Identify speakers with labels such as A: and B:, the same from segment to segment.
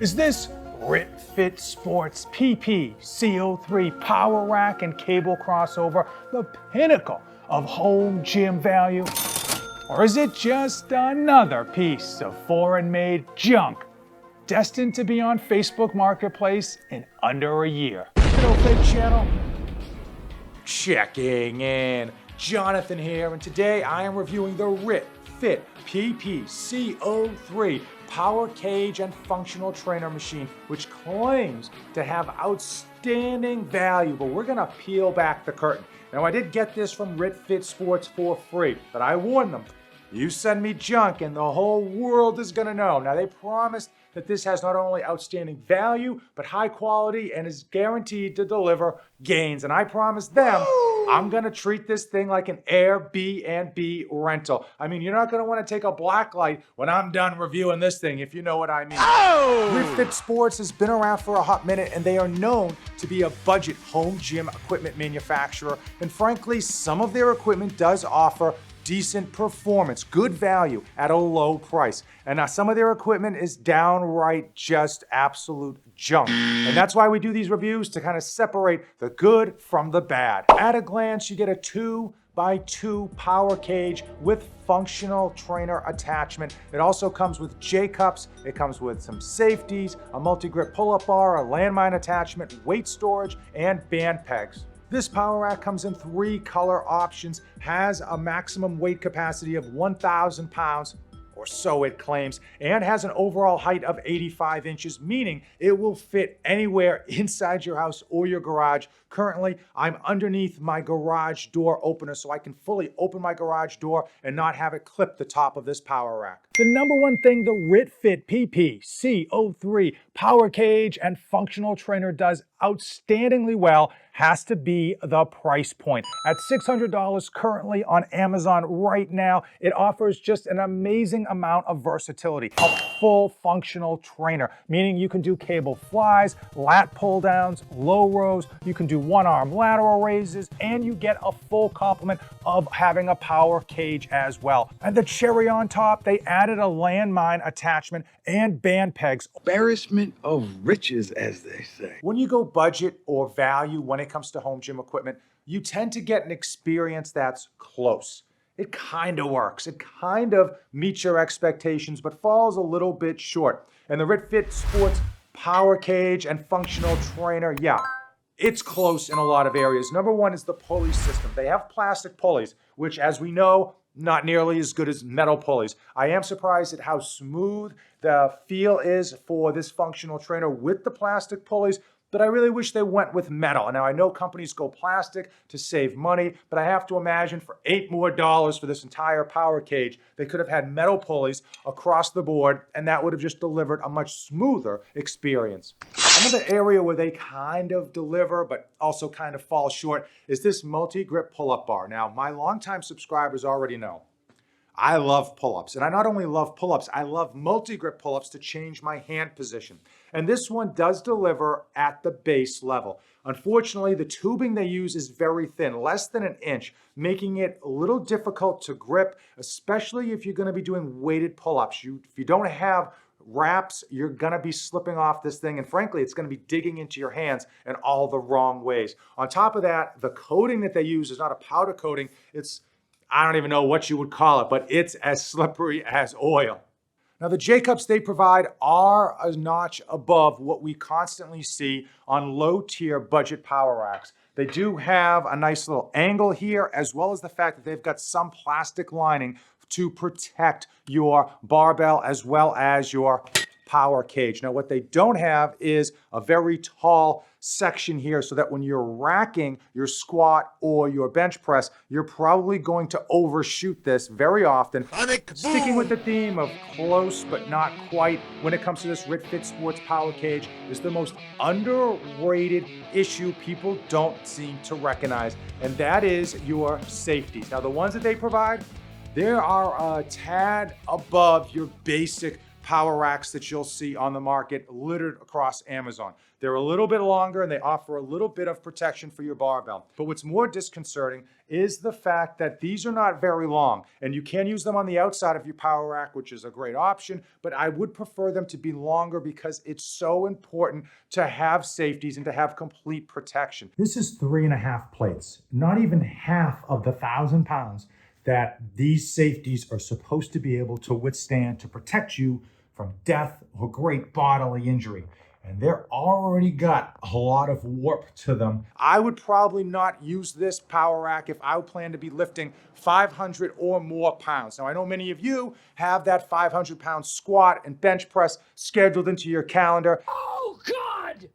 A: Is this RitFit Sports PPC03 power rack and cable crossover the pinnacle of home gym value? Or is it just another piece of foreign-made junk destined to be on Facebook Marketplace in under a year? RitFit channel, checking in. Jonathan here, and today I am reviewing the RitFit PPC03 power cage and functional trainer machine, which claims to have outstanding value, but we're gonna peel back the curtain. Now, I did get this from RitFit Sports for free, but I warned them, you send me junk and the whole world is gonna know. Now, they promised that this has not only outstanding value, but high quality and is guaranteed to deliver gains. And I promised them, I'm gonna treat this thing like an Airbnb rental. I mean, you're not gonna wanna take a black light when I'm done reviewing this thing, if you know what I mean. RitFit Sports has been around for a hot minute, and they are known to be a budget home gym equipment manufacturer. And frankly, some of their equipment does offer decent performance, good value at a low price. And now some of their equipment is downright just absolute junk. And that's why we do these reviews, to kind of separate the good from the bad. At a glance, you get a 2x2 power cage with functional trainer attachment. It also comes with J-cups. It comes with some safeties, a multi-grip pull-up bar, a landmine attachment, weight storage, and band pegs. This power rack comes in 3 color options, has a maximum weight capacity of 1,000 pounds, or so it claims, and has an overall height of 85 inches, meaning it will fit anywhere inside your house or your garage. Currently, I'm underneath my garage door opener, so I can fully open my garage door and not have it clip the top of this power rack. The number one thing the RitFit PPC03 power cage and functional trainer does outstandingly well has to be the price point. At $600 currently on Amazon right now, it offers just an amazing amount of versatility. A full functional trainer, meaning you can do cable flies, lat pull downs, low rows, you can do one-arm lateral raises, and you get a full complement of having a power cage as well. And the cherry on top, they added a landmine attachment and band pegs.
B: Embarrassment of riches, as they say.
A: When you go budget or value when it comes to home gym equipment, you tend to get an experience that's close. It kind of works. It kind of meets your expectations, but falls a little bit short. And the RitFit Sports power cage and functional trainer, yeah, it's close in a lot of areas. Number one is the pulley system. They have plastic pulleys, which, as we know, not nearly as good as metal pulleys. I am surprised at how smooth the feel is for this functional trainer with the plastic pulleys, but I really wish they went with metal. Now, I know companies go plastic to save money, but I have to imagine for $8 more for this entire power cage, they could have had metal pulleys across the board, and that would have just delivered a much smoother experience. Another area where they kind of deliver, but also kind of fall short, is this multi-grip pull-up bar. Now, my longtime subscribers already know I love pull-ups, and I not only love pull-ups, I love multi-grip pull-ups to change my hand position. And this one does deliver at the base level. Unfortunately, the tubing they use is very thin, less than an inch, making it a little difficult to grip, especially if you're gonna be doing weighted pull-ups. If you don't have wraps, you're gonna be slipping off this thing, and frankly, it's gonna be digging into your hands in all the wrong ways. On top of that, the coating that they use is not a powder coating, I don't even know what you would call it, but it's as slippery as oil. Now, the J-cups they provide are a notch above what we constantly see on low-tier budget power racks. They do have a nice little angle here, as well as the fact that they've got some plastic lining to protect your barbell as well as your power cage. Now, what they don't have is a very tall section here, so that when you're racking your squat or your bench press, you're probably going to overshoot this very often. Sticking with the theme of close but not quite when it comes to this RitFit Sports power cage is the most underrated issue people don't seem to recognize, and that is your safeties. Now, the ones that they provide, they are a tad above your basic power racks that you'll see on the market littered across Amazon. They're a little bit longer and they offer a little bit of protection for your barbell. But what's more disconcerting is the fact that these are not very long, and you can use them on the outside of your power rack, which is a great option, but I would prefer them to be longer because it's so important to have safeties and to have complete protection. This is 3.5 plates, not even half of the 1,000 pounds that these safeties are supposed to be able to withstand to protect you from death or great bodily injury. And they're already got a lot of warp to them. I would probably not use this power rack if I plan to be lifting 500 or more pounds. Now, I know many of you have that 500-pound squat and bench press scheduled into your calendar.
C: Oh, God!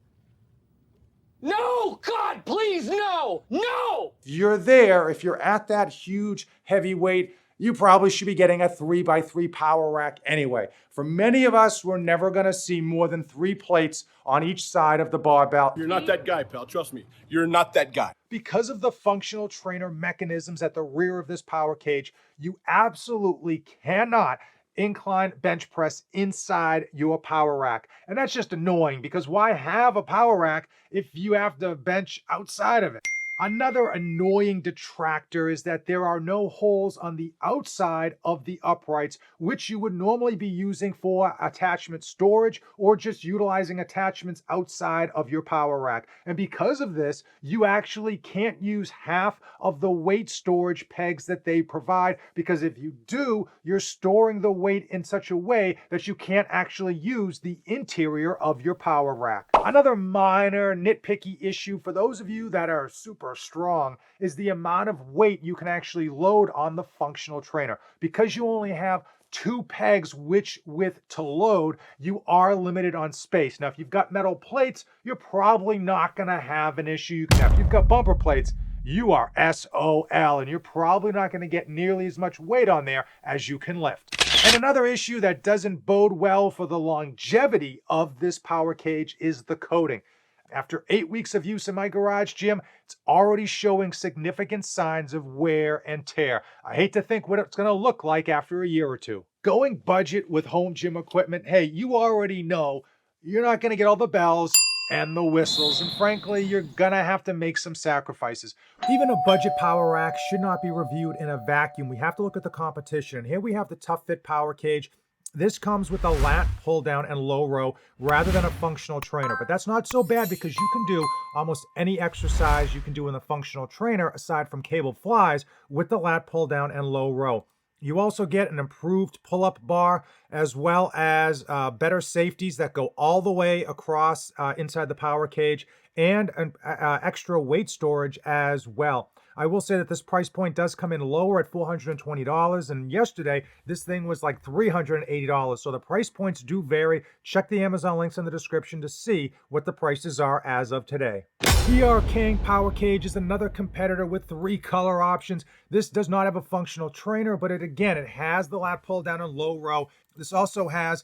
C: No, God, please, no, no!
A: You're there, if you're at that huge heavy weight, you probably should be getting a 3x3 power rack anyway. For many of us, we're never gonna see more than 3 plates on each side of the barbell.
D: You're not that guy, pal. Trust me. You're not that guy.
A: Because of the functional trainer mechanisms at the rear of this power cage, you absolutely cannot incline bench press inside your power rack. And that's just annoying because why have a power rack if you have to bench outside of it? Another annoying detractor is that there are no holes on the outside of the uprights, which you would normally be using for attachment storage or just utilizing attachments outside of your power rack. And because of this, you actually can't use half of the weight storage pegs that they provide, because if you do, you're storing the weight in such a way that you can't actually use the interior of your power rack. Another minor nitpicky issue for those of you that are super strong is the amount of weight you can actually load on the functional trainer. Because you only have 2 pegs which width to load, you are limited on space. Now, if you've got metal plates, you're probably not gonna have an issue. If you've got bumper plates, you are SOL, and you're probably not gonna get nearly as much weight on there as you can lift. And another issue that doesn't bode well for the longevity of this power cage is the coating. After 8 weeks of use in my garage gym, it's already showing significant signs of wear and tear. I hate to think what it's gonna look like after a year or two. Going budget with home gym equipment, hey, you already know you're not gonna get all the bells and the whistles, and frankly, you're gonna have to make some sacrifices. Even a budget power rack should not be reviewed in a vacuum. We have to look at the competition. And here we have the Tough Fit power cage. This comes with a lat pull down and low row rather than a functional trainer, but that's not so bad because you can do almost any exercise you can do in the functional trainer aside from cable flies with the lat pull down and low row. You also get an improved pull-up bar as well as better safeties that go all the way across inside the power cage, and an extra weight storage as well. I will say that this price point does come in lower at $420, and yesterday this thing was like $380, so the price points do vary. Check the Amazon links in the description to see what the prices are as of today. RitFit Power Cage is another competitor with 3 color options. This does not have a functional trainer, but it has the lat pull down and low row. This also has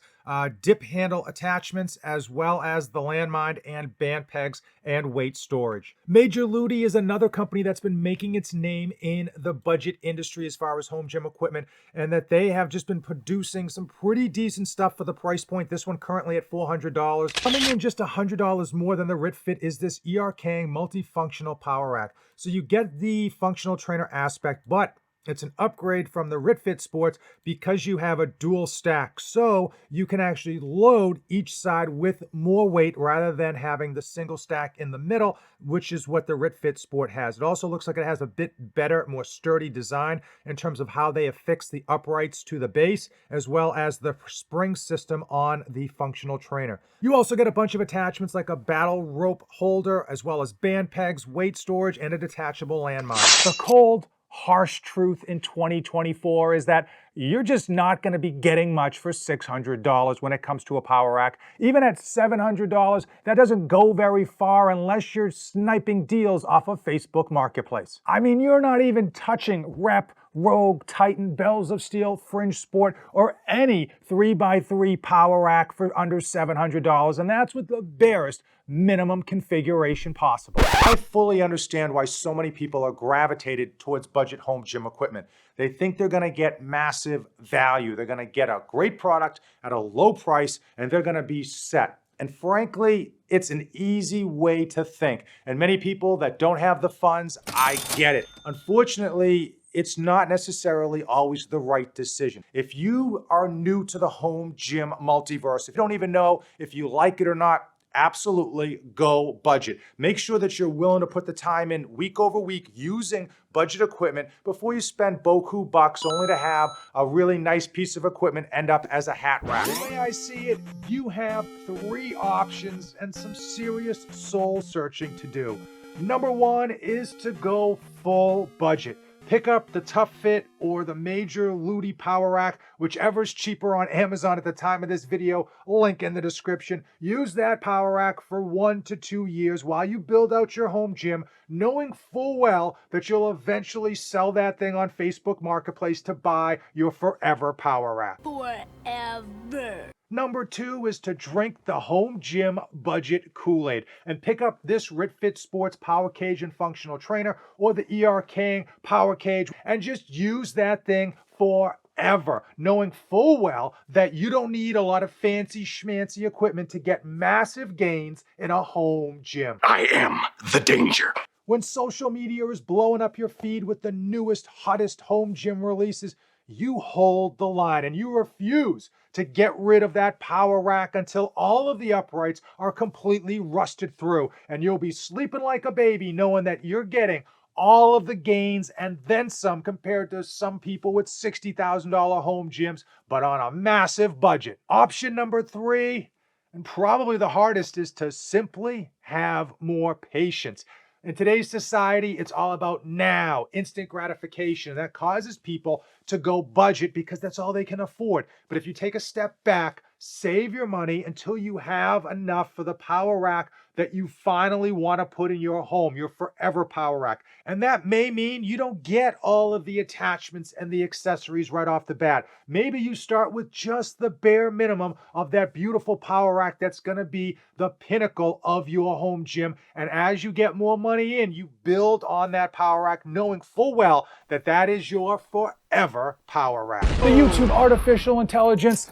A: dip handle attachments as well as the landmine and band pegs and weight storage. Major Ludi is another company that's been making its name in the budget industry as far as home gym equipment, and that they have just been producing some pretty decent stuff for the price point. This one currently at $400. Coming in just $100 more than the RitFit is this RitFit multifunctional power rack. So you get the functional trainer aspect, but it's an upgrade from the RitFit Sports because you have a dual stack. So you can actually load each side with more weight rather than having the single stack in the middle, which is what the RitFit Sport has. It also looks like it has a bit better, more sturdy design in terms of how they affix the uprights to the base, as well as the spring system on the functional trainer. You also get a bunch of attachments like a battle rope holder, as well as band pegs, weight storage, and a detachable landmine. The cold, harsh truth in 2024 is that you're just not going to be getting much for $600 when it comes to a power rack. Even at $700, that doesn't go very far unless you're sniping deals off of Facebook Marketplace. I mean, you're not even touching Rep, Rogue, Titan, Bells of Steel, Fringe Sport, or any 3x3 power rack for under $700, and that's with the barest minimum configuration possible. I fully understand why so many people are gravitated towards budget home gym equipment. They think they're gonna get massive value. They're gonna get a great product at a low price, and they're gonna be set. And frankly, it's an easy way to think. And many people that don't have the funds, I get it. Unfortunately, it's not necessarily always the right decision. If you are new to the home gym multiverse, if you don't even know if you like it or not, absolutely go budget. Make sure that you're willing to put the time in week over week using budget equipment before you spend beaucoup bucks only to have a really nice piece of equipment end up as a hat rack. The way I see it, you have 3 options and some serious soul searching to do. Number 1 is to go full budget. Pick up the Tough Fit or the Major Ludi Power Rack, whichever's cheaper on Amazon at the time of this video, link in the description. Use that power rack for 1 to 2 years while you build out your home gym, knowing full well that you'll eventually sell that thing on Facebook Marketplace to buy your forever power rack.
E: Forever.
A: Number 2 is to drink the home gym budget Kool-Aid and pick up this RitFit Sports Power Cage and Functional Trainer or the ER King Power Cage and just use that thing forever, knowing full well that you don't need a lot of fancy schmancy equipment to get massive gains in a home gym.
D: I am the danger.
A: When social media is blowing up your feed with the newest, hottest home gym releases, you hold the line and you refuse to get rid of that power rack until all of the uprights are completely rusted through, and you'll be sleeping like a baby knowing that you're getting all of the gains and then some compared to some people with $60,000 home gyms, but on a massive budget. Option number 3, and probably the hardest, is to simply have more patience. In today's society, it's all about now, instant gratification. That causes people to go budget because that's all they can afford. But if you take a step back, save your money until you have enough for the power rack that you finally want to put in your home, your forever power rack. And that may mean you don't get all of the attachments and the accessories right off the bat. Maybe you start with just the bare minimum of that beautiful power rack that's going to be the pinnacle of your home gym. And as you get more money in, you build on that power rack, knowing full well that that is your forever power rack.
F: The YouTube artificial intelligence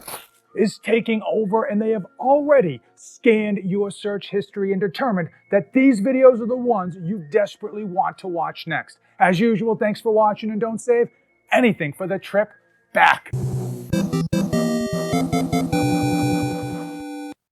F: is taking over, and they have already scanned your search history and determined that these videos are the ones you desperately want to watch next. As usual, thanks for watching, and don't save anything for the trip back.